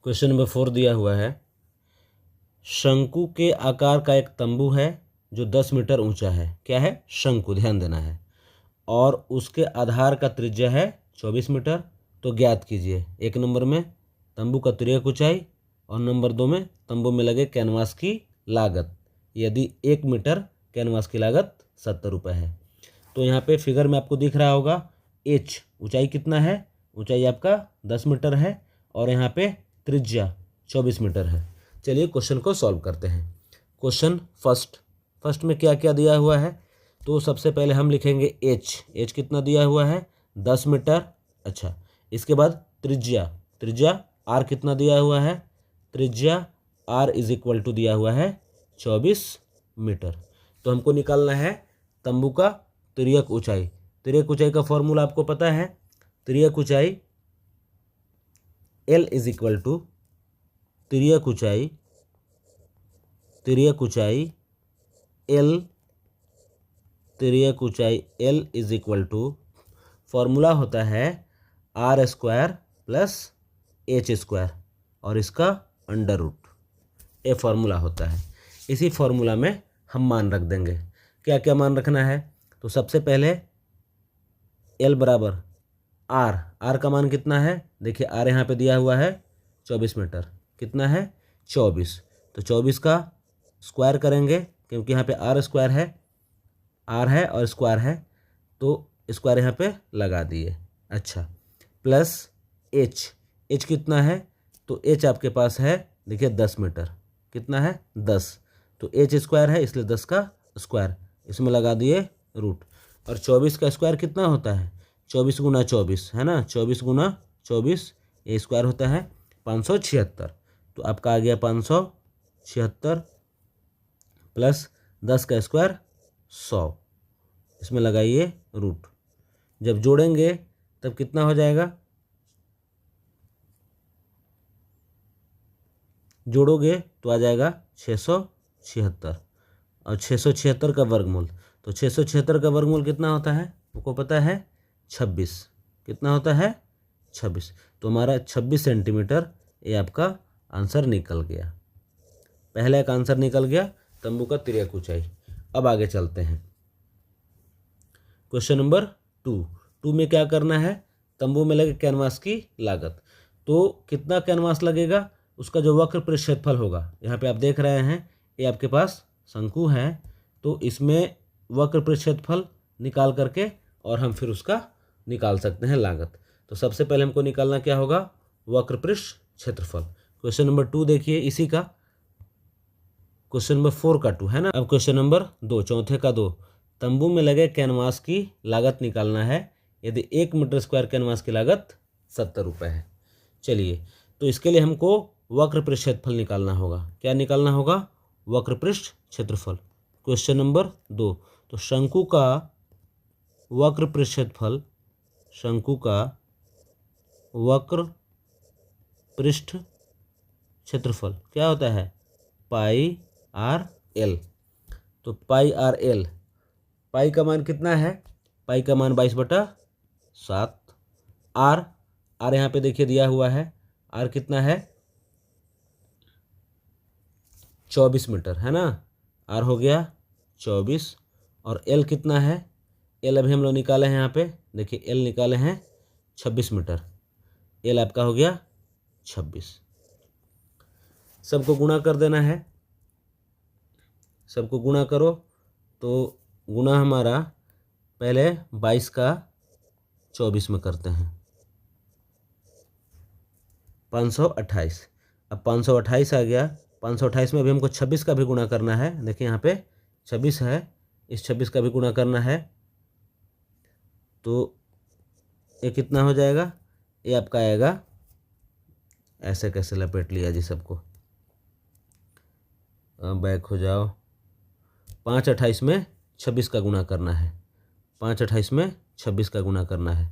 Question number 4 दिया हुआ है, शंकु के आकार का एक तंबू है जो 10 मीटर ऊंचा है। क्या है? शंकु, ध्यान देना है। और उसके आधार का त्रिज्या है 24 मीटर। तो ज्ञात कीजिए, एक नंबर में तंबू का तिर्यक ऊंचाई और नंबर 2 में तंबू में लगे कैनवास की लागत। यदि 1 मीटर कैनवास की लागत 70 रुपये है। तो यहाँ पे फिगर में आपको दिख रहा होगा एच, ऊंचाई कितना है? ऊंचाई आपका 10 मीटर है और यहाँ पे त्रिज्या 24 मीटर है। चलिए क्वेश्चन को सॉल्व करते हैं। क्वेश्चन फर्स्ट में क्या क्या दिया हुआ है? तो सबसे पहले हम लिखेंगे एच कितना दिया हुआ है? 10 मीटर। अच्छा, इसके बाद त्रिज्या आर कितना दिया हुआ है? त्रिज्या आर इज इक्वल टू दिया हुआ है 24 मीटर। तो हमको निकालना है तंबू का तिर्यक ऊंचाई। तिर्यक ऊंचाई का फॉर्मूला आपको पता है, तिर्यक ऊंचाई एल इज इक्वल टू तिर्यक ऊंचाई एल, तिर्यक ऊंचाई L is equal to formula होता है r square plus h square और इसका अंडर रूट, ये फॉर्मूला होता है। इसी फॉर्मूला में हम मान रख देंगे। क्या क्या मान रखना है? तो सबसे पहले एल बराबर आर का मान कितना है? देखिए आर यहाँ पे दिया हुआ है 24 मीटर। कितना है? 24। तो 24 का स्क्वायर करेंगे क्योंकि यहाँ पे आर स्क्वायर है, आर है और स्क्वायर है, तो स्क्वायर यहाँ पे लगा दिए। अच्छा, प्लस एच कितना है? तो एच आपके पास है, देखिए 10 मीटर। कितना है? 10। तो एच स्क्वायर है इसलिए 10 का स्क्वायर, इसमें लगा दिए रूट। और 24 का स्क्वायर कितना होता है? 24 गुना 24 है ना, 24 गुना 24, ये स्क्वायर होता है 576। तो आपका आ गया 576 प्लस 10 का स्क्वायर 100, इसमें लगाइए रूट। जब जोड़ेंगे तब कितना हो जाएगा? जोड़ोगे तो आ जाएगा 676 और 676 का वर्गमूल। तो 676 का वर्गमूल कितना होता है? आपको पता है 26। कितना होता है? 26। तो हमारा 26 सेंटीमीटर, ये आपका आंसर निकल गया। पहले एक आंसर निकल गया तंबू का तिर्यक ऊंचाई। अब आगे चलते हैं। क्वेश्चन नंबर 2 में क्या करना है? तंबू में लगे कैनवास की लागत। तो कितना कैनवास लगेगा? उसका जो वक्र पृष्ठफल होगा, यहाँ पे आप देख रहे हैं ये आपके पास शंकु है, तो इसमें वक्र पृष्ठफल निकाल करके और हम फिर उसका निकाल सकते हैं लागत। तो सबसे पहले हमको निकालना क्या होगा? वक्र पृष्ठ क्षेत्रफल। क्वेश्चन नंबर 2 देखिए इसी का, क्वेश्चन नंबर 4 का 2 है ना। अब क्वेश्चन नंबर 2, चौथे का 2, तंबू में लगे कैनवास की लागत निकालना है यदि 1 मीटर स्क्वायर कैनवास की लागत 70 रुपये है। चलिए, तो इसके लिए हमको वक्र पृष्ठ क्षेत्रफल निकालना होगा। क्या निकालना होगा? वक्र पृष्ठ क्षेत्रफल। क्वेश्चन नंबर 2, तो शंकु का वक्र पृष्ठ क्षेत्रफल, शंकु का वक्र पृष्ठ क्षेत्रफल क्या होता है? पाई आर एल। तो पाई आर एल, पाई का मान कितना है? पाई का मान 22/7। आर यहाँ पे देखिए दिया हुआ है, आर कितना है? 24 मीटर है ना। आर हो गया 24 और एल कितना है? एल अभी हम लोग निकाले हैं, यहाँ पे देखिए एल निकाले हैं 26 मीटर। एल आपका हो गया 26। सबको गुणा कर देना है, सबको गुणा करो। तो गुणा हमारा पहले 22 का 24 में करते हैं, 528। अब 528 आ गया, 528 में अभी हमको 26 का भी गुणा करना है। देखिए यहाँ पे 26 है, इस 26 का भी गुणा करना है। तो ये कितना हो जाएगा? ये आपका आएगा, ऐसे कैसे लपेट लिया जी सबको, बैक हो जाओ। 528 में 26 का गुणा करना है, 528 में 26 का गुणा करना है।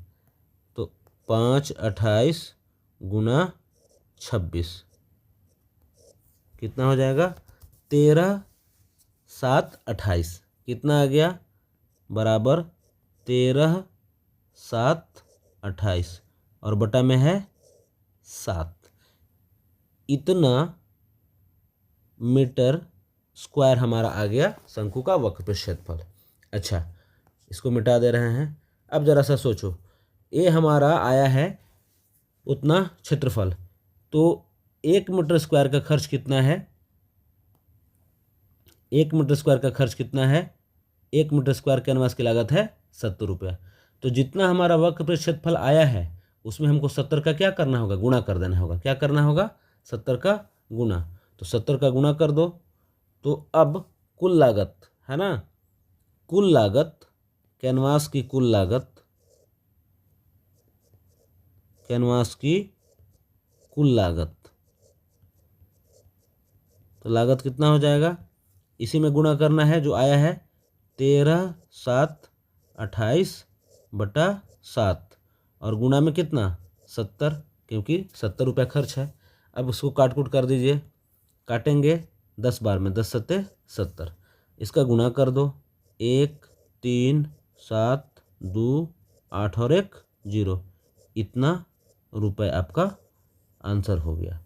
तो 528 गुना 26 कितना हो जाएगा? 13 7 28। कितना आ गया? बराबर 13 7 28 और बटा में है 7। इतना मीटर स्क्वायर हमारा आ गया शंकु का वक्र क्षेत्रफल। अच्छा, इसको मिटा दे रहे हैं। अब जरा सा सोचो, ये हमारा आया है उतना क्षेत्रफल, तो 1 मीटर स्क्वायर का खर्च कितना है? 1 मीटर स्क्वायर का खर्च कितना है? 1 मीटर स्क्वायर कैनवास की लागत है 70 रुपया। तो जितना हमारा वक्र क्षेत्रफल आया है उसमें हमको 70 का क्या करना होगा? गुणा कर देना होगा। क्या करना होगा? 70 का गुणा। तो 70 का गुणा कर दो। तो अब कुल लागत है ना, कुल लागत, कैनवास की कुल लागत, कैनवास की कुल लागत, तो लागत कितना हो जाएगा? इसी में गुणा करना है जो आया है 13,728/7 और गुणा में कितना? 70, क्योंकि 70 रुपया खर्च है। अब उसको काट कूट कर दीजिए, काटेंगे 10 बार में, 10 सत्ते 70, इसका गुणा कर दो। 1 3 7 2 8 और 1 0, इतना रुपए आपका आंसर हो गया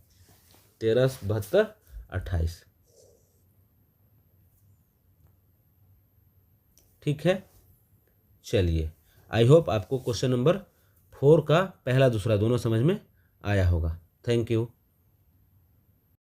13,72,28। ठीक है, चलिए, आई होप आपको क्वेश्चन नंबर 4 का पहला दूसरा दोनों समझ में आया होगा। Thank you.